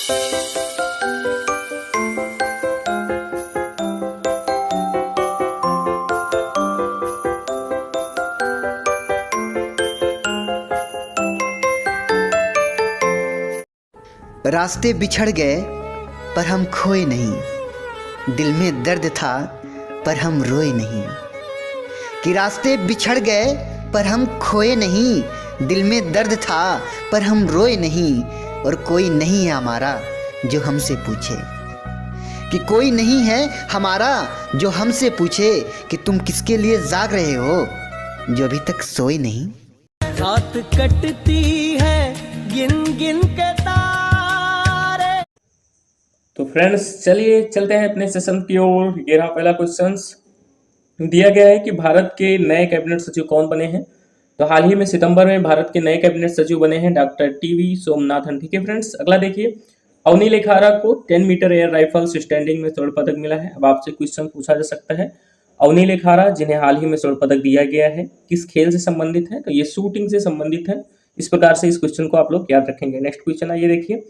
रास्ते बिछड़ गए पर हम खोए नहीं, दिल में दर्द था पर हम रोए नहीं। कि रास्ते बिछड़ गए पर हम खोए नहीं, दिल में दर्द था पर हम रोए नहीं। और कोई नहीं है हमारा जो हमसे पूछे, कि कोई नहीं है हमारा जो हमसे पूछे कि तुम किसके लिए जाग रहे हो जो अभी तक सोए नहीं। रात कटती है गिन गिन के तारे। तो फ्रेंड्स चलिए चलते हैं अपने सेशन की ओर। ये रहा पहला क्वेश्चन। दिया गया है कि भारत के नए कैबिनेट सचिव कौन बने हैं। तो हाल ही में सितंबर में भारत के नए कैबिनेट सचिव बने हैं डॉक्टर टीवी सोमनाथन। ठीक है फ्रेंड्स, अगला देखिए, अवनी लेखारा को 10 मीटर एयर राइफल्स स्टैंडिंग में स्वर्ण पदक मिला है। अब आपसे क्वेश्चन पूछा जा सकता है, अवनी लेखारा जिन्हें हाल ही में स्वर्ण पदक दिया गया है किस खेल से संबंधित है। तो ये शूटिंग से संबंधित है। इस प्रकार से इस क्वेश्चन को आप लोग याद रखेंगे। नेक्स्ट क्वेश्चन आइए देखिए,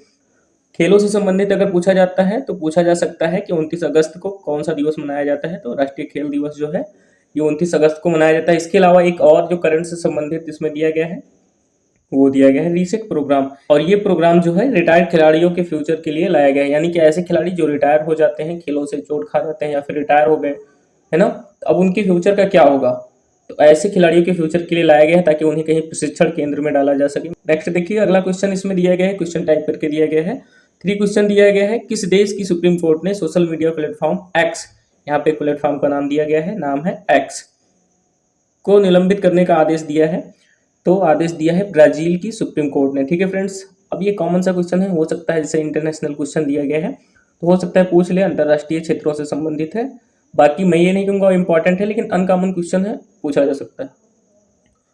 खेलों से संबंधित अगर पूछा जाता है तो पूछा जा सकता है कि 29 अगस्त को कौन सा दिवस मनाया जाता है। तो राष्ट्रीय खेल दिवस जो है ये 29 अगस्त को मनाया जाता है। इसके अलावा एक और जो करंट से संबंधित इसमें दिया गया है वो दिया गया है रीसेट प्रोग्राम। और ये प्रोग्राम जो है रिटायर्ड खिलाड़ियों के फ्यूचर के लिए लाया गया है, यानी कि ऐसे खिलाड़ी जो रिटायर हो जाते हैं, खेलों से चोट खा जाते हैं या फिर रिटायर हो गए, है ना, अब उनके फ्यूचर का क्या होगा। तो ऐसे खिलाड़ियों के फ्यूचर के लिए लाया गया है ताकि उन्हें कहीं प्रशिक्षण केंद्र में डाला जा सके। नेक्स्ट देखिए, अगला क्वेश्चन इसमें दिया गया है, क्वेश्चन टाइप करके दिया गया है। 3 क्वेश्चन दिया गया है, किस देश की सुप्रीम कोर्ट ने सोशल मीडिया प्लेटफॉर्म एक्स, यहाँ पे प्लेटफॉर्म का नाम दिया गया है, नाम है एक्स, को निलंबित करने का आदेश दिया है। तो आदेश दिया है ब्राजील की सुप्रीम कोर्ट ने। ठीक है फ्रेंड्स, अब ये कॉमन सा क्वेश्चन है, हो सकता है जैसे इंटरनेशनल क्वेश्चन दिया गया है तो हो सकता है पूछ ले, अंतरराष्ट्रीय क्षेत्रों से संबंधित है। बाकी मैं ये नहीं कहूँगा इंपॉर्टेंट है, लेकिन अनकॉमन क्वेश्चन है, पूछा जा सकता है।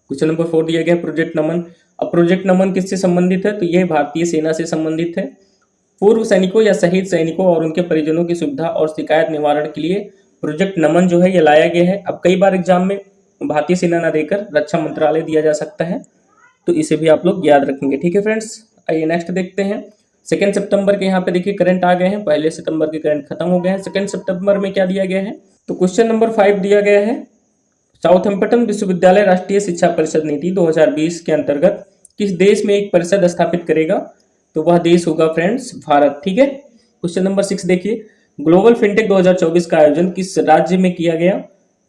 क्वेश्चन नंबर 4 दिया गया है प्रोजेक्ट नमन। अब प्रोजेक्ट नमन किससे संबंधित है। तो यह भारतीय सेना से संबंधित है। पूर्व सैनिकों या शहीद सैनिकों और उनके परिजनों की सुविधा और शिकायत निवारण के लिए प्रोजेक्ट नमन जो है ये लाया गया है। अब कई बार एग्जाम में भारतीय सेना न देकर रक्षा मंत्रालय दिया जा सकता है, तो इसे भी आप लोग याद रखेंगे। ठीक है फ्रेंड्स, आइए नेक्स्ट देखते हैं। 2 सितंबर के यहाँ पे देखिए करंट आ गए हैं, 1 सितंबर के करंट खत्म हो गए हैं। 2 सितंबर में क्या दिया गया है। तो क्वेश्चन नंबर 5 दिया गया है, साउथहैम्पटन विश्वविद्यालय राष्ट्रीय शिक्षा परिषद नीति 2020 के अंतर्गत किस देश में एक परिषद स्थापित करेगा। तो वह देश होगा फ्रेंड्स भारत। ठीक है, क्वेश्चन नंबर 6 देखिए, ग्लोबल फिनटेक 2024 का आयोजन किस राज्य में किया गया।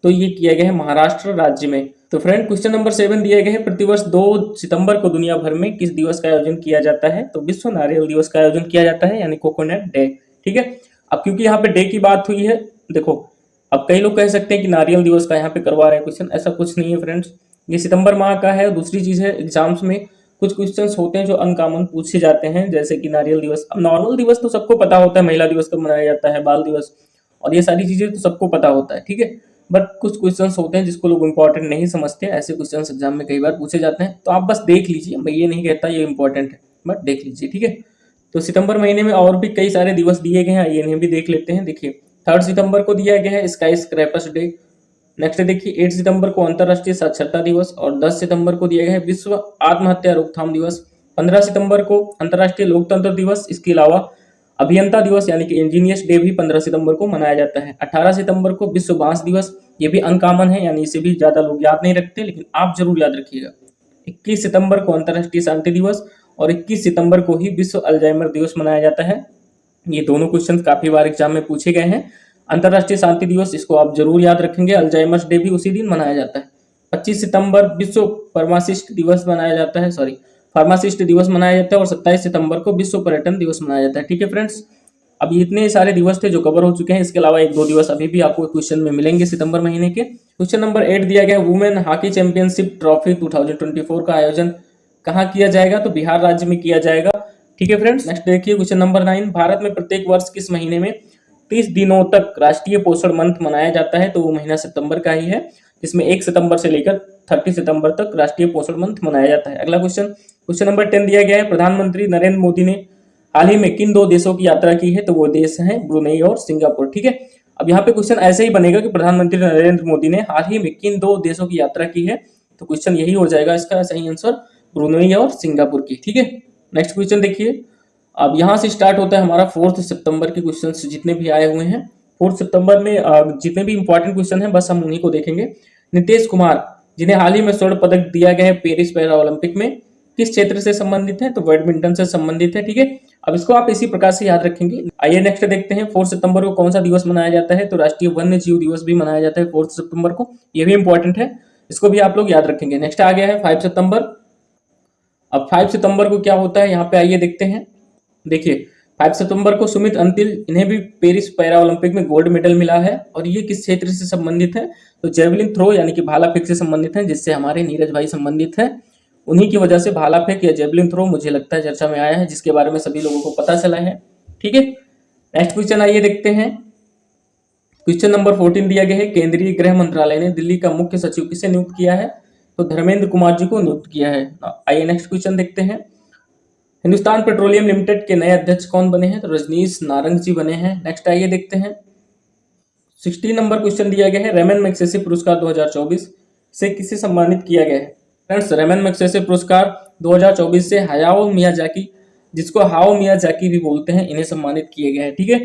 तो ये किया गया है महाराष्ट्र राज्य में। तो फ्रेंड क्वेश्चन नंबर 7 दिया गया है, प्रतिवर्ष 2 सितंबर को दुनिया भर में किस दिवस का आयोजन किया जाता है। तो विश्व नारियल दिवस का आयोजन किया जाता है, यानी कोकोनट डे। ठीक है, अब क्योंकि यहाँ पे डे की बात हुई है, देखो अब कई लोग कह सकते हैं कि नारियल दिवस का यहाँ पे करवा रहे हैं क्वेश्चन, ऐसा कुछ नहीं है फ्रेंड्स। ये सितंबर माह का है। दूसरी चीज है, एग्जाम्स में कुछ क्वेश्चंस होते हैं जो अनकॉमन पूछे जाते हैं, जैसे कि नारियल दिवस। अब नॉर्मल दिवस तो सबको पता होता है, महिला दिवस कब मनाया जाता है, बाल दिवस और ये सारी चीजें तो सबको पता होता है। ठीक है, बट कुछ क्वेश्चंस होते हैं जिसको लोग इंपॉर्टेंट नहीं समझते, ऐसे क्वेश्चंस एग्जाम में कई बार पूछे जाते हैं। तो आप बस देख लीजिए, मैं ये नहीं कहता ये इंपॉर्टेंट है, बट देख लीजिए। ठीक है, तो सितंबर महीने में और भी कई सारे दिवस दिए गए हैं, ये इन्हें भी देख लेते हैं। देखिए 3 सितंबर को दिया गया है स्काई स्क्रैपर्स डे। नेक्स्ट देखिए 8 सितंबर को अंतर्राष्ट्रीय साक्षरता दिवस और 10 सितंबर को दिया गया है विश्व आत्महत्या रोकथाम दिवस। 15 सितंबर को अंतर्राष्ट्रीय लोकतंत्र दिवस। इसके अलावा अभियंता दिवस यानी कि इंजीनियर्स डे भी 15 सितंबर को मनाया जाता है। 18 सितंबर को विश्व बांस दिवस, ये भी अनकॉमन है, यानी इसे भी ज्यादा लोग याद नहीं रखते, लेकिन आप जरूर याद रखिएगा। 21 सितंबर को अंतर्राष्ट्रीय शांति दिवस और 21 सितंबर को ही विश्व अल्जाइमर दिवस मनाया जाता है। ये दोनों क्वेश्चन काफी बार एग्जाम में पूछे गए हैं। अंतर्राष्ट्रीय शांति दिवस इसको आप जरूर याद रखेंगे, अल्जाइमर्स डे भी उसी दिन मनाया जाता है। 25 सितंबर विश्व फार्मासिस्ट दिवस मनाया जाता है, फार्मासिस्ट दिवस मनाया जाता है और 27 सितंबर को विश्व पर्यटन दिवस मनाया जाता है। ठीक है फ्रेंड्स, अब इतने सारे दिवस थे जो कवर हो चुके हैं। इसके अलावा 1-2 दिवस अभी भी आपको क्वेश्चन में मिलेंगे सितंबर महीने के। क्वेश्चन नंबर 8 दिया गया है, वुमेन हॉकी चैंपियनशिप ट्रॉफी 2024 का आयोजन कहाँ किया जाएगा। तो बिहार राज्य में किया जाएगा। ठीक है फ्रेंड्स, नेक्स्ट देखिए क्वेश्चन नंबर 9, भारत में प्रत्येक वर्ष किस महीने में 30 दिनों तक राष्ट्रीय पोषण मंथ मनाया जाता है। तो वो महीना सितंबर का ही है, जिसमें 1 सितंबर से लेकर 30 सितंबर तक राष्ट्रीय पोषण मंथ मनाया जाता है। अगला क्वेश्चन नंबर 10 दिया गया है, प्रधानमंत्री नरेंद्र मोदी ने हाल ही में किन 2 देशों की यात्रा की है। तो वो देश हैं ब्रुनेई और सिंगापुर। ठीक है, अब यहाँ पे क्वेश्चन ऐसे ही बनेगा कि प्रधानमंत्री नरेंद्र मोदी ने हाल ही में किन 2 देशों की यात्रा की है। तो क्वेश्चन यही हो जाएगा इसका सही आंसर, ब्रुनेई और सिंगापुर की। ठीक है, नेक्स्ट क्वेश्चन देखिए, अब यहाँ से स्टार्ट होता है हमारा 4 सितंबर के क्वेश्चन जितने भी आए हुए हैं। 4 सितंबर में जितने भी इंपॉर्टेंट क्वेश्चन हैं बस हम उन्हीं को देखेंगे। नीतीश कुमार जिन्हें हाल ही में स्वर्ण पदक दिया गया है पेरिस पैरा ओलंपिक में, किस क्षेत्र से संबंधित है? तो बैडमिंटन से संबंधित है। ठीक है, अब इसको आप इसी प्रकार से याद रखेंगे। आइए नेक्स्ट देखते हैं 4 सितंबर को कौन सा दिवस मनाया जाता है? तो राष्ट्रीय वन्य जीव दिवस भी मनाया जाता है 4 सितंबर को, ये भी इंपॉर्टेंट है, इसको भी आप लोग याद रखेंगे। नेक्स्ट आ गया है 5 सितंबर। अब 5 सितंबर को क्या होता है यहाँ पे आइए देखते हैं। देखिए 5 सितंबर को सुमित अंतिल, इन्हें भी पेरिस पैरा ओलंपिक में गोल्ड मेडल मिला है और ये किस क्षेत्र से संबंधित है? तो जेवलिन थ्रो यानी कि भाला फेंक से संबंधित है, जिससे हमारे नीरज भाई संबंधित है। उन्हीं की वजह से भाला फेंक या जेवलिन थ्रो मुझे लगता है चर्चा में आया है, जिसके बारे में सभी लोगों को पता चला है। ठीक है, नेक्स्ट क्वेश्चन आइए देखते हैं। क्वेश्चन नंबर 14 दिया गया है, केंद्रीय गृह मंत्रालय ने दिल्ली का मुख्य सचिव किसे नियुक्त किया है? तो धर्मेंद्र कुमार जी को नियुक्त किया है। आइए नेक्स्ट क्वेश्चन देखते हैं। हिंदुस्तान पेट्रोलियम लिमिटेड के नए अध्यक्ष कौन बने हैं? तो रजनीश नारंग जी बने हैं। नेक्स्ट आइए देखते हैं। 16 नंबर क्वेश्चन दिया गया है, रेमन मैग्सेसे पुरस्कार 2024 से किसे सम्मानित किया गया है? फ्रेंड्स, रेमन मैग्सेसे पुरस्कार 2024 से हायाओ मियाजाकी, जिसको हाओ मियाजाकी भी बोलते हैं, इन्हें सम्मानित किए गए हैं। ठीक है,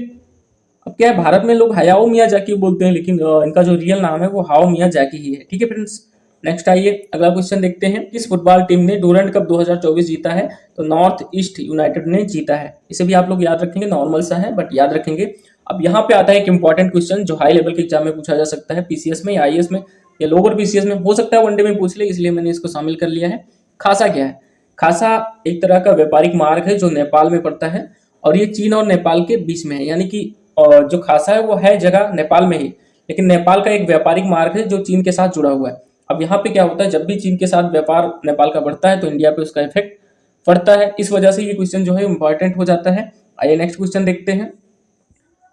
अब क्या है, भारत में लोग हायाओ मियाजाकी बोलते हैं, लेकिन इनका जो रियल नाम है वो हाओ मियाजाकी ही है। ठीक है फ्रेंड्स, नेक्स्ट आइए अगला क्वेश्चन देखते हैं। किस फुटबॉल टीम ने डूरंड कप 2024 जीता है? तो नॉर्थ ईस्ट यूनाइटेड ने जीता है। इसे भी आप लोग याद रखेंगे, नॉर्मल सा है बट याद रखेंगे। अब यहाँ पे आता है एक इंपॉर्टेंट क्वेश्चन जो हाई लेवल के एग्जाम में पूछा जा सकता है, पीसीएस में या आईएएस में या लोअर पीसीएस में, हो सकता है वनडे में पूछ ले, इसलिए मैंने इसको शामिल कर लिया है। खासा क्या है? खासा एक तरह का व्यापारिक मार्ग है जो नेपाल में पड़ता है और ये चीन और नेपाल के बीच में है, यानी कि जो खासा है वो है जगह नेपाल में ही, लेकिन नेपाल का एक व्यापारिक मार्ग है जो चीन के साथ जुड़ा हुआ है। अब यहाँ पे क्या होता है, जब भी चीन के साथ व्यापार नेपाल का बढ़ता है तो इंडिया पे उसका इफेक्ट पड़ता है, इस वजह से ये क्वेश्चन जो है इंपॉर्टेंट हो जाता है। आइए नेक्स्ट क्वेश्चन देखते हैं।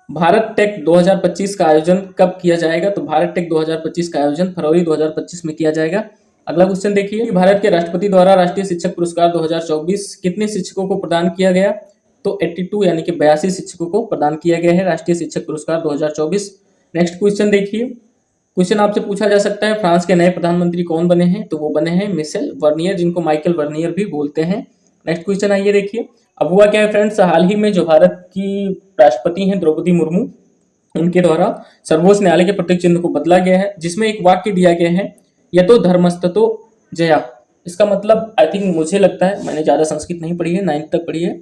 भारत टेक 2025 का आयोजन कब किया जाएगा? तो भारत टेक 2025 का आयोजन फरवरी 2025 में किया जाएगा। अगला क्वेश्चन देखिए, भारत के राष्ट्रपति द्वारा राष्ट्रीय शिक्षक पुरस्कार 2024 कितने शिक्षकों को प्रदान किया गया? तो 82 यानी कि 82 शिक्षकों को प्रदान किया गया है राष्ट्रीय शिक्षक पुरस्कार 2024। नेक्स्ट क्वेश्चन देखिए, क्वेश्चन आपसे पूछा जा सकता है फ्रांस के नए प्रधानमंत्री कौन बने हैं? तो वो बने हैं मिशेल वर्नियर, जिनको माइकल वर्नियर भी बोलते हैं। नेक्स्ट क्वेश्चन आइए देखिए। अब हुआ क्या है फ्रेंड्स, हाल ही में जो भारत की राष्ट्रपति हैं द्रौपदी मुर्मू, उनके द्वारा सर्वोच्च न्यायालय के प्रतीक चिन्ह को बदला गया है, जिसमें एक वाक्य दिया गया है, यतो धर्मस्ततो जया। इसका मतलब आई थिंक, मुझे लगता है, मैंने ज्यादा संस्कृत नहीं पढ़ी है, 9th तक पढ़ी है,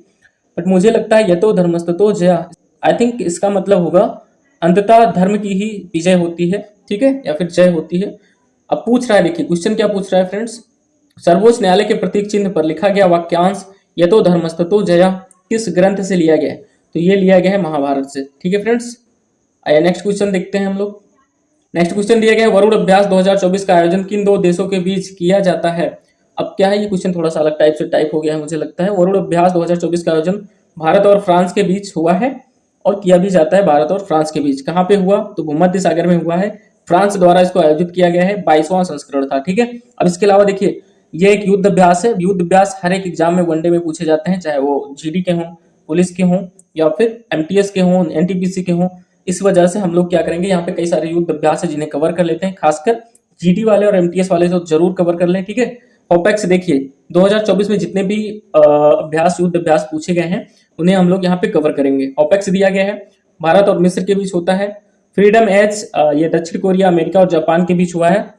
बट मुझे लगता है यतो धर्मस्ततो जया, आई थिंक इसका मतलब होगा अंततः धर्म की ही विजय होती है। ठीक है, या फिर जय होती है। अब पूछ रहा है, देखिए क्वेश्चन क्या पूछ रहा है फ्रेंड्स, सर्वोच्च न्यायालय के प्रतीक चिन्ह पर लिखा गया वाक्यांश यतो धर्मस्ततो जया किस ग्रंथ से लिया गया है? तो ये लिया गया है महाभारत से। ठीक है फ्रेंड्स, आइए नेक्स्ट क्वेश्चन देखते हैं हम लोग। नेक्स्ट क्वेश्चन दिया गया है, वरुण अभ्यास 2024 का आयोजन किन दो देशों के बीच किया जाता है? अब क्या है, ये क्वेश्चन थोड़ा सा अलग टाइप से टाइप हो गया है मुझे लगता है। वरुण अभ्यास 2024 का आयोजन भारत और फ्रांस के बीच हुआ है और किया भी जाता है भारत और फ्रांस के बीच। कहाँ पे हुआ? तो भूमध्य सागर में हुआ है, फ्रांस द्वारा इसको आयोजित किया गया है, 22वां संस्करण था। ठीक है, अब इसके अलावा देखिए, ये एक युद्ध अभ्यास है। युद्ध अभ्यास हर एक एग्जाम में वनडे में पूछे जाते हैं, चाहे वो जीडी के हों, पुलिस के हों या फिर एमटीएस के हों, एनटीपीसी के हों। इस वजह से हम लोग क्या करेंगे, यहाँ पे कई सारे युद्ध अभ्यास है जिन्हें कवर कर लेते हैं, खासकर जीडी वाले और एमटीएस वाले तो जरूर कवर कर लें। ठीक है, ओपेक्स देखिए 2024 में जितने भी अभ्यास युद्ध अभ्यास पूछे गए हैं उन्हें हम लोग यहाँ पे कवर करेंगे। ओपेक्स दिया गया है, भारत और मिस्र के बीच होता है। फ्रीडम एज ये दक्षिण कोरिया, अमेरिका और जापान के बीच हुआ है।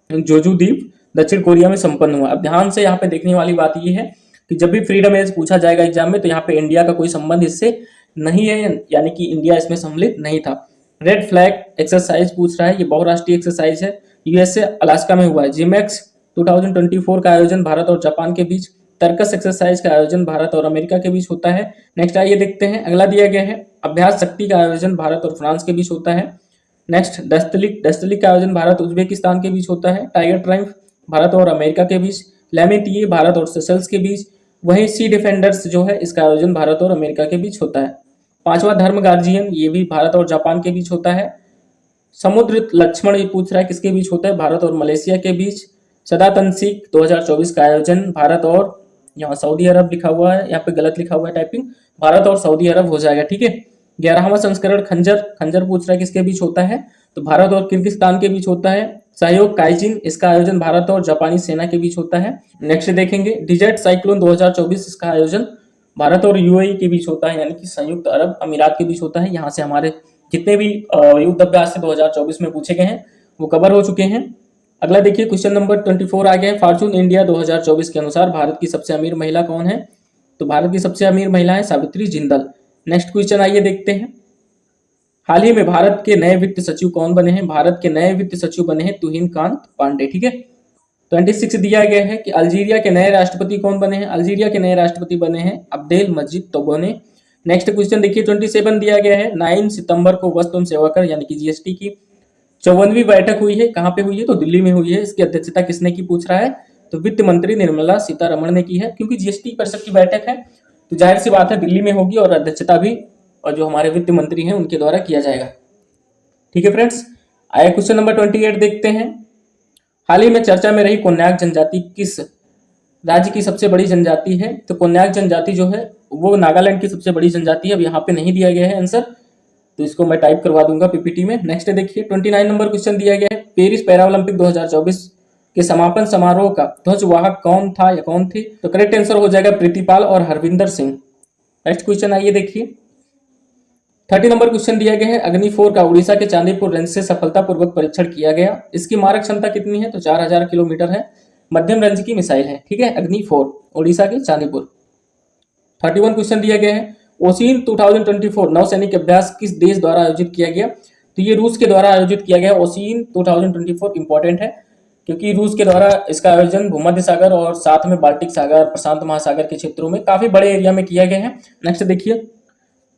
जोजू द्वीप दक्षिण कोरिया में संपन्न हुआ। अब ध्यान से यहाँ पे देखने वाली बात ये है कि जब भी फ्रीडम एज पूछा जाएगा एग्जाम में तो यहाँ पे इंडिया का कोई संबंध इससे नहीं है, यानी कि इंडिया इसमें सम्मिलित नहीं था। रेड फ्लैग एक्सरसाइज पूछ रहा है, ये बहुराष्ट्रीय एक्सरसाइज है, यूएसए अलास्का में हुआ है। जिमेक्स 2024 का आयोजन भारत और जापान के बीच। तर्कस एक्सरसाइज का आयोजन भारत और अमेरिका के बीच होता है। नेक्स्ट आइए देखते हैं, अगला दिया गया है, अभ्यास शक्ति का आयोजन भारत और फ्रांस के बीच होता है। नेक्स्ट डस्तलिक का आयोजन भारत उज्बेकिस्तान के बीच होता है। टाइगर ट्रायम्फ भारत और अमेरिका के बीच। लेमेटिए भारत और सेशल्स के बीच। वहीं सी डिफेंडर्स जो है इसका आयोजन भारत और अमेरिका के बीच होता है। 5वां धर्म गार्जियन, ये भी भारत और जापान के बीच होता है। समुद्र लक्ष्मण ये पूछ रहा है किसके बीच होता है, भारत और मलेशिया के बीच। सदातंसिक 2024 का आयोजन भारत और, यहाँ सऊदी अरब लिखा हुआ है, यहाँ पे गलत लिखा हुआ है टाइपिंग, भारत और सऊदी अरब हो जाएगा। ठीक है, 11वां संस्करण खंजर पूछ रहा है किसके बीच होता है, तो भारत और किर्गिस्तान के बीच होता है। सहयोग काइजिन, इसका आयोजन भारत और जापानी सेना के बीच होता है। नेक्स्ट देखेंगे, डिजर्ट साइक्लोन 2024, इसका आयोजन भारत और यूएई के बीच होता है, यानी कि संयुक्त अरब अमीरात के बीच होता है। यहाँ से हमारे जितने भी युद्ध अभ्यास से 2024 में पूछे गए हैं वो कवर हो चुके हैं। अगला देखिए क्वेश्चन नंबर 24 आ गया है। फॉर्चून इंडिया 2024 के अनुसार भारत की सबसे अमीर महिला कौन है? तो भारत की सबसे अमीर महिला है सावित्री जिंदल। नेक्स्ट क्वेश्चन आइए देखते हैं। हाल ही में भारत के नए वित्त सचिव कौन बने हैं? भारत के नए वित्त सचिव बने हैं तुहिन कांत पांडे। ठीक है। 26 दिया गया है कि अल्जीरिया के नए राष्ट्रपति कौन बने हैं? अल्जीरिया के नए राष्ट्रपति बने हैं अब्देल मजीद तोबोने। नेक्स्ट क्वेश्चन देखिए 27 दिया गया है। 9 सितंबर को वस्तु एवं सेवा कर यानी कि जीएसटी की 54वीं बैठक हुई है। कहाँ पे हुई है? तो दिल्ली में हुई है। इसकी अध्यक्षता किसने की पूछ रहा है? तो वित्त मंत्री निर्मला सीतारमण ने की है। क्योंकि जीएसटी परिषद की बैठक है तो जाहिर सी बात है दिल्ली में होगी और अध्यक्षता भी और जो हमारे वित्त मंत्री हैं उनके द्वारा किया जाएगा। ठीक है फ्रेंड्स, आया क्वेश्चन नंबर 28 देखते हैं। हाल ही में चर्चा में रही कोन्याक जनजाति किस राज्य की सबसे बड़ी जनजाति है? तो कोन्याक जनजाति जो है वो नागालैंड की सबसे बड़ी जनजाति है। अब यहाँ पे नहीं दिया गया है आंसर, तो इसको मैं टाइप करवा दूंगा पीपीटी में। नेक्स्ट देखिए 29 नंबर क्वेश्चन दिया गया है। पेरिस पैरालंपिक 2024 के समापन समारोह का ध्वजवाहक कौन था या कौन थी? तो करेक्ट आंसर हो जाएगा प्रीतिपाल और हरविंदर सिंह। नेक्स्ट क्वेश्चन आइए देखिए। 30 नंबर क्वेश्चन दिया गया है। अग्नि 4 का उड़ीसा के चांदीपुर रेंज से सफलतापूर्वक परीक्षण किया गया। इसकी मारक क्षमता कितनी है? तो 4000 किलोमीटर है। मध्यम रेंज की मिसाइल है। ठीक है, अग्नि 4 उड़ीसा के चांदीपुर। 31 क्वेश्चन दिया गया है। ओसीन 2024 नौसैनिक अभ्यास किस देश द्वारा आयोजित किया गया? तो ये रूस के द्वारा आयोजित किया गया। ओसीन 2024 इंपॉर्टेंट है क्योंकि रूस के द्वारा इसका आयोजन भूमध्य सागर और साथ में बाल्टिक सागर, प्रशांत महासागर के क्षेत्रों में काफी बड़े एरिया में किया गया है। नेक्स्ट देखिए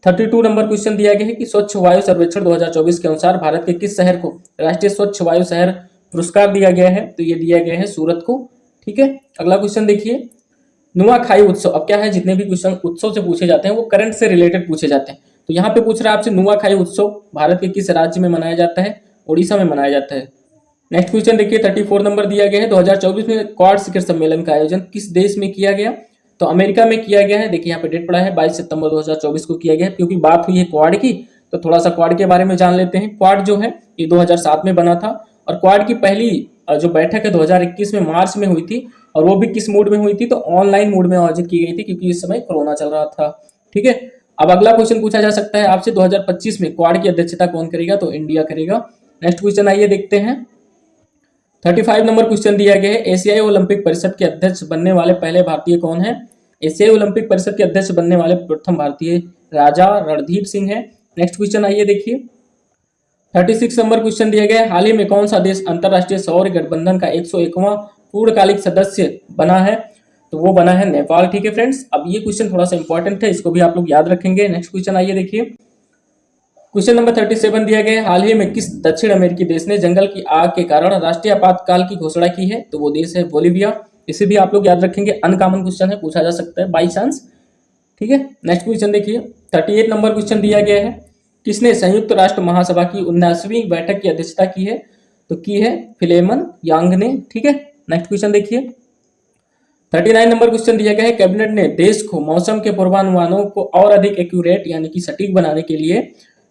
32 नंबर क्वेश्चन दिया गया है कि स्वच्छ वायु सर्वेक्षण 2024 के अनुसार भारत के किस शहर को राष्ट्रीय स्वच्छ वायु शहर पुरस्कार दिया गया है? तो ये दिया गया है सूरत को। ठीक है, अगला क्वेश्चन देखिए। नुआखाई उत्सव, अब क्या है जितने भी क्वेश्चन उत्सव से पूछे जाते हैं वो करंट से रिलेटेड पूछे जाते हैं। तो यहाँ पे पूछ रहा है आपसे नुआखाई उत्सव भारत के किस राज्य में मनाया जाता है? उड़ीसा में मनाया जाता है। नेक्स्ट क्वेश्चन देखिए 34 नंबर दिया गया है। 2024 में क्वाड शिखर सम्मेलन का आयोजन किस देश में किया गया? तो अमेरिका में किया गया है। देखिए यहाँ पे डेट पड़ा है 22 सितंबर 2024 को किया गया है। क्योंकि बात हुई है क्वाड की तो थोड़ा सा क्वाड के बारे में जान लेते हैं। क्वाड जो है ये 2007 में बना था और क्वाड की पहली जो बैठक है 2021 में मार्च में हुई थी और वो भी किस मोड में हुई थी? तो ऑनलाइन मोड में आयोजित की गई थी क्योंकि इस समय कोरोना चल रहा था। ठीक है, अब अगला क्वेश्चन पूछा जा सकता है आपसे 2025 में क्वाड की अध्यक्षता कौन करेगा? तो इंडिया करेगा। नेक्स्ट क्वेश्चन आइए देखते हैं। 35 नंबर क्वेश्चन दिया गया है। एशियाई ओलंपिक परिषद के अध्यक्ष बनने वाले पहले भारतीय कौन है? एशियाई ओलंपिक परिषद के अध्यक्ष बनने वाले प्रथम भारतीय राजा रणधीर सिंह है। नेक्स्ट क्वेश्चन आइए देखिए। 36 नंबर क्वेश्चन दिया गया है। हाल ही में कौन सा देश अंतरराष्ट्रीय सौर गठबंधन का 101वां पूर्णकालिक सदस्य बना है? तो वो बना है नेपाल। ठीक है फ्रेंड्स, अब ये क्वेश्चन थोड़ा सा इंपॉर्टेंट है, इसको भी आप लोग याद रखेंगे। नेक्स्ट क्वेश्चन आइए देखिए। क्वेश्चन नंबर 37 दिया गया है। हाल ही में किस दक्षिण अमेरिकी देश ने जंगल की आग के कारण राष्ट्रीय आपातकाल की घोषणा की है? तो वो देश है बोलीविया। इसे भी आप लोग याद रखेंगे, अनकॉमन क्वेश्चन है, पूछा जा सकता है बाई चांस। ठीक है, नेक्स्ट क्वेश्चन देखिए। 38 नंबर क्वेश्चन दिया गया है। किसने संयुक्त राष्ट्र महासभा की 79वीं बैठक की अध्यक्षता की है? तो की है फिलेमन यांग ने। ठीक है, नेक्स्ट क्वेश्चन देखिए। 39 नंबर क्वेश्चन दिया गया है। कैबिनेट ने देश को मौसम के पूर्वानुमानों को और अधिक एक्यूरेट यानी कि सटीक बनाने के लिए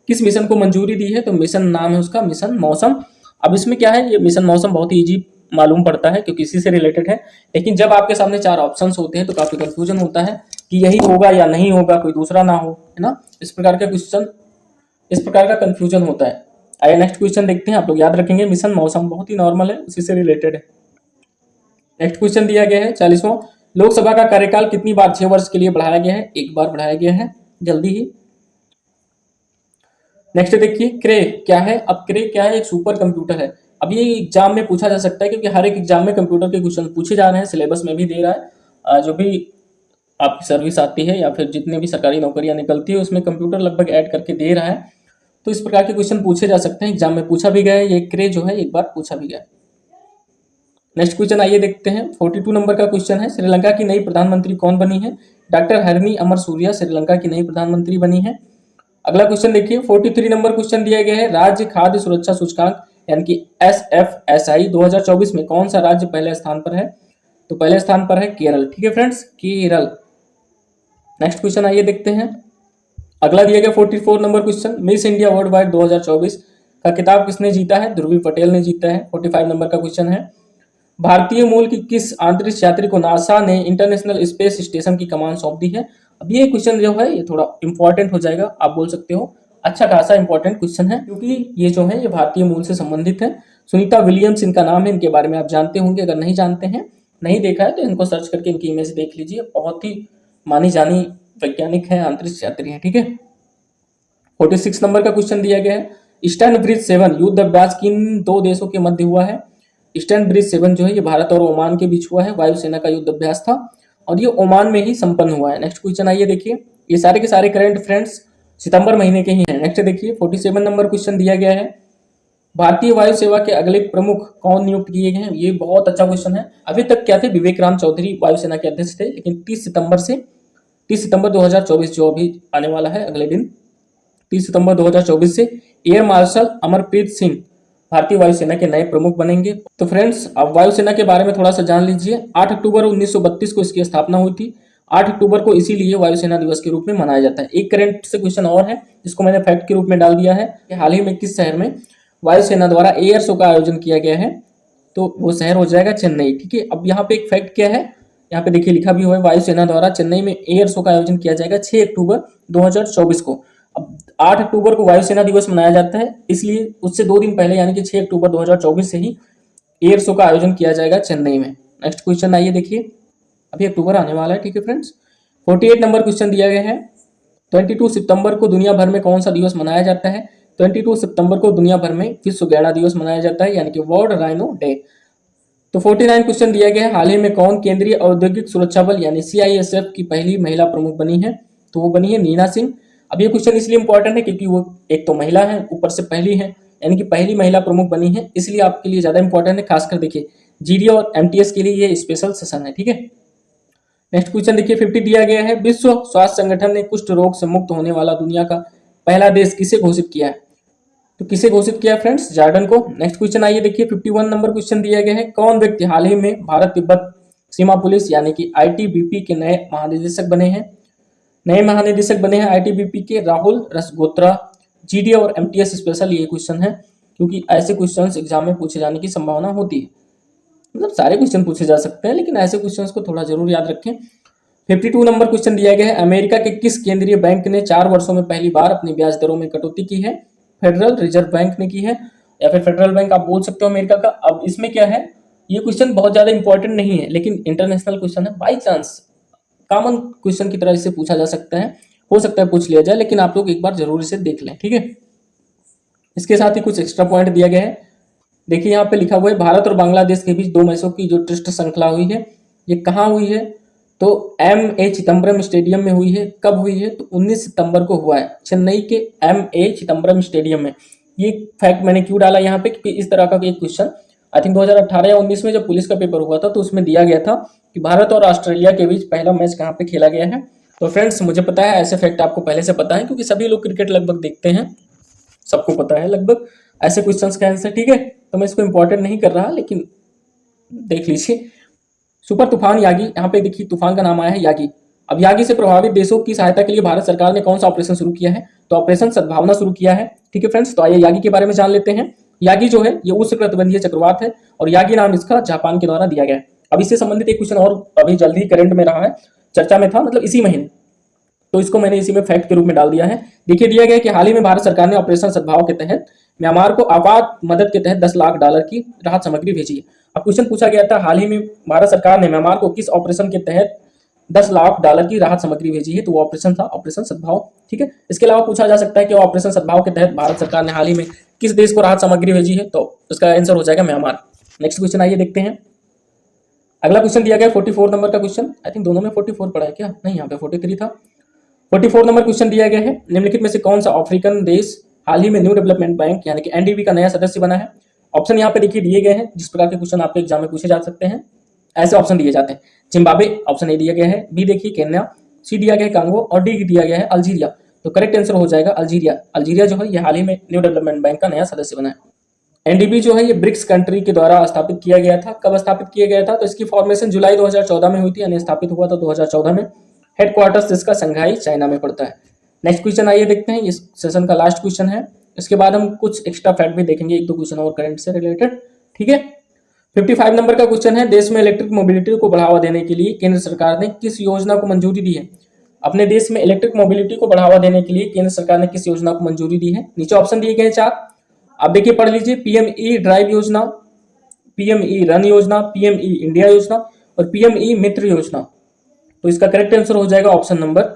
किस मिशन को मंजूरी दी है? तो मिशन नाम है उसका मिशन मौसम। अब इसमें क्या है, ये मिशन मौसम बहुत ही इजी मालूम पड़ता है क्योंकि इसी से रिलेटेड है, लेकिन जब आपके सामने 4 ऑप्शंस होते हैं तो काफी कंफ्यूजन होता है कि यही होगा या नहीं होगा, कोई दूसरा ना हो, है ना। इस प्रकार का क्वेश्चन, इस प्रकार का कंफ्यूजन होता है। आइए नेक्स्ट क्वेश्चन देखते हैं, आप लोग याद रखेंगे मिशन मौसम बहुत ही नॉर्मल है, उसी से रिलेटेड है। नेक्स्ट क्वेश्चन दिया गया है 40वां। लोकसभा का कार्यकाल कितनी बार 6 वर्ष के लिए बढ़ाया गया है? 1 बार बढ़ाया गया है, जल्दी ही। नेक्स्ट देखिए क्रे क्या है। अब क्रे क्या है? एक सुपर कंप्यूटर है। अब ये एग्जाम में पूछा जा सकता है क्योंकि हर एक एग्जाम में कंप्यूटर के क्वेश्चन पूछे जा रहे हैं, सिलेबस में भी दे रहा है। जो भी आपकी सर्विस आती है या फिर जितने भी सरकारी नौकरियां निकलती है उसमें कंप्यूटर लगभग ऐड करके दे रहा है, तो इस प्रकार के क्वेश्चन पूछे जा सकते हैं। एग्जाम में पूछा भी गया है, ये क्रे जो है एक बार पूछा भी गया है। नेक्स्ट क्वेश्चन आइए देखते हैं। 42 नंबर का क्वेश्चन है। श्रीलंका की नई प्रधानमंत्री कौन बनी है? डॉक्टर हरनी अमर सूर्या श्रीलंका की नई प्रधानमंत्री बनी है। अगला क्वेश्चन देखिए 43 नंबर क्वेश्चन दिया गया है। राज्य खाद्य सुरक्षा सूचकांक यानी कि SFSI 2024 में कौन सा राज्य पहले स्थान पर है? तो पहले स्थान पर है केरल। ठीक है फ्रेंड्स, केरल। नेक्स्ट क्वेश्चन आइए देखते हैं। अगला दिया गया 44 number question. Miss India world wide 2024 का खिताब किसने जीता है? ध्रुवी पटेल ने जीता है। 45 नंबर का क्वेश्चन है। भारतीय मूल की किस अंतरिक्ष यात्री को नासा ने इंटरनेशनल स्पेस स्टेशन की कमान सौंप दी है? अब ये क्वेश्चन जो है ये थोड़ा इंपॉर्टेंट हो जाएगा, आप बोल सकते हो अच्छा खासा इंपॉर्टेंट क्वेश्चन है, क्योंकि ये जो है ये भारतीय मूल से संबंधित है। सुनीता विलियम्स इनका नाम है, इनके बारे में आप जानते होंगे, अगर नहीं जानते हैं, नहीं देखा है तो इनको सर्च करके इनकी इमेज देख लीजिए। बहुत ही मानी जानी वैज्ञानिक है, अंतरिक्ष यात्री है, ठीक है। 46 नंबर का क्वेश्चन दिया गया है, ईस्टर्न ब्रिज 7 युद्ध अभ्यास किन दो देशों के मध्य हुआ है। ईस्टर्न ब्रिज 7 जो है ये भारत और ओमान के बीच हुआ है, वायुसेना का युद्ध अभ्यास था और ये ओमान में ही संपन्न हुआ है। नेक्स्ट क्वेश्चन आइए देखिए, ये सारे के सारे करंट फ्रेंड्स सितंबर महीने के ही हैं। नेक्स्ट देखिए 47 नंबर क्वेश्चन दिया गया है, भारतीय वायु सेवा के अगले प्रमुख कौन नियुक्त किए गए हैं। ये बहुत अच्छा क्वेश्चन है। अभी तक क्या थे, विवेक राम चौधरी वायुसेना के अध्यक्ष थे, लेकिन 30 सितंबर 2024 जो अभी आने वाला है अगले दिन 30 सितंबर 2024 से एयर मार्शल अमरप्रीत सिंह भारतीय वायुसेना के नए प्रमुख बनेंगे। तो फ्रेंड्स अब वायुसेना के बारे में थोड़ा सा जान लीजिए। 8 अक्टूबर 1932 को इसकी स्थापना हुई थी। 8 अक्टूबर को इसीलिए वायुसेना दिवस के रूप में मनाया जाता है। एक करंट से क्वेश्चन और है जिसको मैंने फैक्ट के रूप में डाल दिया है कि हाल ही में किस शहर में वायुसेना द्वारा एयर शो का आयोजन किया गया है, तो वो शहर हो जाएगा चेन्नई, ठीक है। अब यहाँ पे एक फैक्ट क्या है, यहाँ पे देखिए लिखा भी हुआ है, वायुसेना द्वारा चेन्नई में एयर शो का आयोजन किया जाएगा 6 अक्टूबर 2024 को। अब 8 अक्टूबर को वायुसेना दिवस मनाया जाता है, इसलिए उससे 2 दिन पहले यानी कि 6 अक्टूबर 2024 से ही एयर शो का आयोजन किया जाएगा चेन्नई में। नेक्स्ट क्वेश्चन आइए देखिए, अभी अक्टूबर आने वाला है, ठीक है फ्रेंड्स। 48 नंबर क्वेश्चन दिया गया है, 22 सितंबर को दुनिया भर में कौन सा दिवस मनाया जाता है। 22 सितंबर को दुनिया भर में विश्व गैंडा दिवस मनाया जाता है, यानी कि वर्ल्ड राइनो डे। तो 49 क्वेश्चन दिया गया है, हाल ही में कौन केंद्रीय औद्योगिक सुरक्षा बल यानी CISF की पहली महिला प्रमुख बनी है, तो वो बनी है नीना सिंह। अब ये क्वेश्चन इसलिए इंपॉर्टेंट है क्योंकि वो एक तो महिला है, ऊपर से पहली है, यानी कि पहली महिला प्रमुख बनी है, इसलिए आपके लिए ज्यादा इंपॉर्टेंट है। खासकर देखिए GD और MTS के लिए ये स्पेशल सेशन है, ठीक है। नेक्स्ट क्वेश्चन देखिए 50 दिया गया है, विश्व स्वास्थ्य संगठन ने कुष्ठ रोग से मुक्त होने वाला दुनिया का पहला देश किसे घोषित किया है, तो किसे घोषित किया फ्रेंड्स, जॉर्डन को। नेक्स्ट क्वेश्चन आइए देखिए 51 नंबर क्वेश्चन दिया गया है, कौन व्यक्ति हाल ही में भारत तिब्बत सीमा पुलिस यानी कि ITBP के नए महानिदेशक बने हैं। नए महानिदेशक बने हैं ITBP के राहुल रसगोत्रा। GD और MTS स्पेशल ये क्वेश्चन है क्योंकि ऐसे क्वेश्चंस एग्जाम में पूछे जाने की संभावना होती है, मतलब सारे क्वेश्चन पूछे जा सकते हैं लेकिन ऐसे क्वेश्चंस को थोड़ा जरूर याद रखें। 52 नंबर क्वेश्चन दिया गया है, अमेरिका के किस केंद्रीय बैंक ने 4 वर्षों में पहली बार अपनी ब्याज दरों में कटौती की है। फेडरल रिजर्व बैंक ने की है या फिर फेडरल बैंक आप बोल सकते हो अमेरिका का। अब इसमें क्या है, ये क्वेश्चन बहुत ज्यादा इंपॉर्टेंट नहीं है लेकिन इंटरनेशनल क्वेश्चन है, बाई चांस कॉमन क्वेश्चन की तरह इसे पूछा जा सकता है, हो सकता है पूछ लिया जाए, लेकिन आप लोग एक बार जरूर इसे देख लें, ठीक है। इसके साथ ही कुछ एक्स्ट्रा पॉइंट दिया गया है, देखिए यहाँ पे लिखा हुआ है, भारत और बांग्लादेश के बीच 2 मैचों की जो टेस्ट श्रृंखला हुई है ये कहाँ हुई है, तो MA चिदम्बरम स्टेडियम में हुई है। कब हुई है, तो 19 सितंबर को हुआ है चेन्नई के MA चिदम्बरम स्टेडियम में। ये फैक्ट मैंने क्यों डाला यहाँ पे, क्योंकि इस तरह का एक क्वेश्चन आई थिंक 2018 या 19 में जब पुलिस का पेपर हुआ था तो उसमें दिया गया था कि भारत और ऑस्ट्रेलिया के बीच पहला मैच कहाँ पे खेला गया है। तो फ्रेंड्स मुझे पता है ऐसे फैक्ट आपको पहले से पता है क्योंकि सभी लोग क्रिकेट लगभग देखते हैं, सबको पता है लगभग ऐसे क्वेश्चंस का आंसर, ठीक है। तो मैं इसको इंपॉर्टेंट नहीं कर रहा लेकिन देख लीजिए। सुपर तूफान यागी, यहाँ पे देखिए तूफान का नाम आया है यागी। अब यागी से प्रभावित देशों की सहायता के लिए भारत सरकार ने कौन सा ऑपरेशन शुरू किया है, तो ऑपरेशन सद्भावना शुरू किया है, ठीक है फ्रेंड्स। तो आइए यागी के बारे में जान लेते हैं। यागी जो है ये उष्णकटिबंधीय चक्रवात है और यागी नाम इसका जापान के द्वारा दिया गया है। अब इससे संबंधित एक क्वेश्चन और अभी जल्दी ही करंट में रहा है, चर्चा में था, मतलब इसी महीने, तो इसको मैंने इसी में फैक्ट के रूप में डाल दिया है। देखिए दिया गया कि हाल ही में भारत सरकार ने ऑपरेशन सद्भाव के तहत म्यांमार को आपात मदद के तहत $10 लाख की राहत सामग्री भेजी है। अब क्वेश्चन पूछा गया था हाल ही में भारत सरकार ने म्यांमार को किस ऑपरेशन के तहत $10 लाख की राहत सामग्री भेजी है, तो वो ऑपरेशन था ऑपरेशन सद्भाव, ठीक है। इसके अलावा पूछा जा सकता है कि ऑपरेशन सद्भाव के तहत भारत सरकार ने हाल ही में किस देश को राहत सामग्री भेजी है, तो उसका आंसर हो जाएगा म्यांमार। नेक्स्ट क्वेश्चन आइए देखते हैं। अगला क्वेश्चन दिया गया 44 नंबर का क्वेश्चन, आई थिंक दोनों में 44 पड़ा है क्या, नहीं यहाँ पे 43 था। 44 नंबर क्वेश्चन दिया गया है, निम्नलिखित में से कौन सा अफ्रीकन देश हाल ही में न्यू डेवलपमेंट बैंक यानी कि NDB का नया सदस्य बना है। ऑप्शन यहाँ पे देखिए दिए गए हैं, जिस प्रकार के क्वेश्चन आपके एग्जाम में पूछे जा सकते हैं ऐसे ऑप्शन दिए जाते हैं। जिम्बाब्वे ऑप्शन A दिया गया है, B देखिए केन्या, C दिया गया है कांगो और D दिया गया है अल्जीरिया। तो करेक्ट आंसर हो जाएगा अल्जीरिया। अल्जीरिया जो है ये हाल ही में न्यू डेवलपमेंट बैंक का नया सदस्य बना है। NDB जो है ये ब्रिक्स कंट्री के द्वारा स्थापित किया गया था। कब स्थापित किया गया था, तो इसकी फॉर्मेशन जुलाई 2014 में हुई थी, यानी स्थापित हुआ था 2014 में। हेडक्वार्टर्स इसका संघाई चाइना में पड़ता है। नेक्स्ट क्वेश्चन आइए देखते हैं, इस सेशन का लास्ट क्वेश्चन है, इसके बाद हम कुछ एक्स्ट्रा फैक्ट भी देखेंगे, 1-2 क्वेश्चन और करंट से रिलेटेड, ठीक है। 55 नंबर का क्वेश्चन है, देश में इलेक्ट्रिक मोबिलिटी को बढ़ावा देने के लिए केंद्र सरकार ने किस योजना को मंजूरी दी है। अपने देश में इलेक्ट्रिक मोबिलिटी को बढ़ावा देने के लिए केंद्र सरकार ने किस योजना को मंजूरी दी है? नीचे ऑप्शन दिए गए हैं 4, आप देखिए पढ़ लीजिए। पीएमई ड्राइव योजना, पीएमई रन योजना, पीएमई इंडिया योजना और पीएमई मित्र योजना। तो इसका करेक्ट आंसर हो जाएगा ऑप्शन नंबर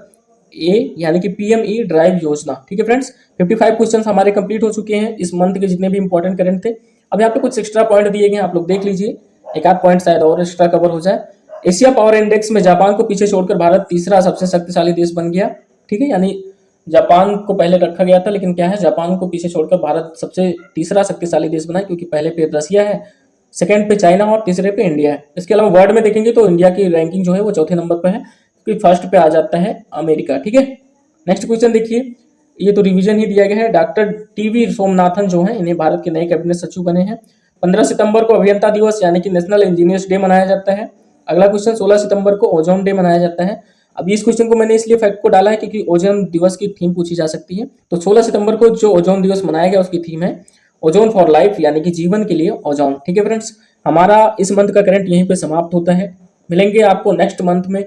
ए, यानी कि पीएमई ड्राइव योजना। ठीक है फ्रेंड्स, 55 क्वेश्चंस हमारे कंप्लीट हो चुके हैं इस मंथ के जितने भी इंपॉर्टेंट करंट थे। अब यहाँ पे कुछ एक्स्ट्रा पॉइंट दिए गए हैं, आप लोग देख लीजिए, एक आध पॉइंट शायद और एक्स्ट्रा कवर हो जाए। एशिया पावर इंडेक्स में जापान को पीछे छोड़कर भारत तीसरा सबसे शक्तिशाली देश बन गया। ठीक है, यानी जापान को पहले रखा गया था, लेकिन क्या है, जापान को पीछे छोड़कर भारत सबसे तीसरा शक्तिशाली देश बना, क्योंकि पहले पे रसिया है, सेकंड पे चाइना और तीसरे पे इंडिया है। इसके अलावा वर्ल्ड में देखेंगे तो इंडिया की रैंकिंग जो है वो चौथे नंबर पे है, क्योंकि फर्स्ट पे आ जाता है अमेरिका। ठीक है, नेक्स्ट क्वेश्चन देखिए, ये तो रिवीजन ही दिया गया है। डॉक्टर टीवी सोमनाथन जो है, इन्हें भारत के नए कैबिनेट सचिव बने हैं। 15 सितंबर को अभियंता दिवस यानी कि नेशनल इंजीनियर्स डे मनाया जाता है। अगला क्वेश्चन 16 सितंबर को ओजोन डे मनाया जाता है। अब इस क्वेश्चन को मैंने इसलिए फैक्ट को डाला है क्योंकि ओजोन दिवस की थीम पूछी जा सकती है। तो 16 सितंबर को जो ओजोन दिवस मनाया गया उसकी थीम है ओजोन फॉर लाइफ, यानी कि जीवन के लिए ओजोन। ठीक है फ्रेंड्स, हमारा इस मंथ का करंट यहीं पे समाप्त होता है। मिलेंगे आपको नेक्स्ट मंथ में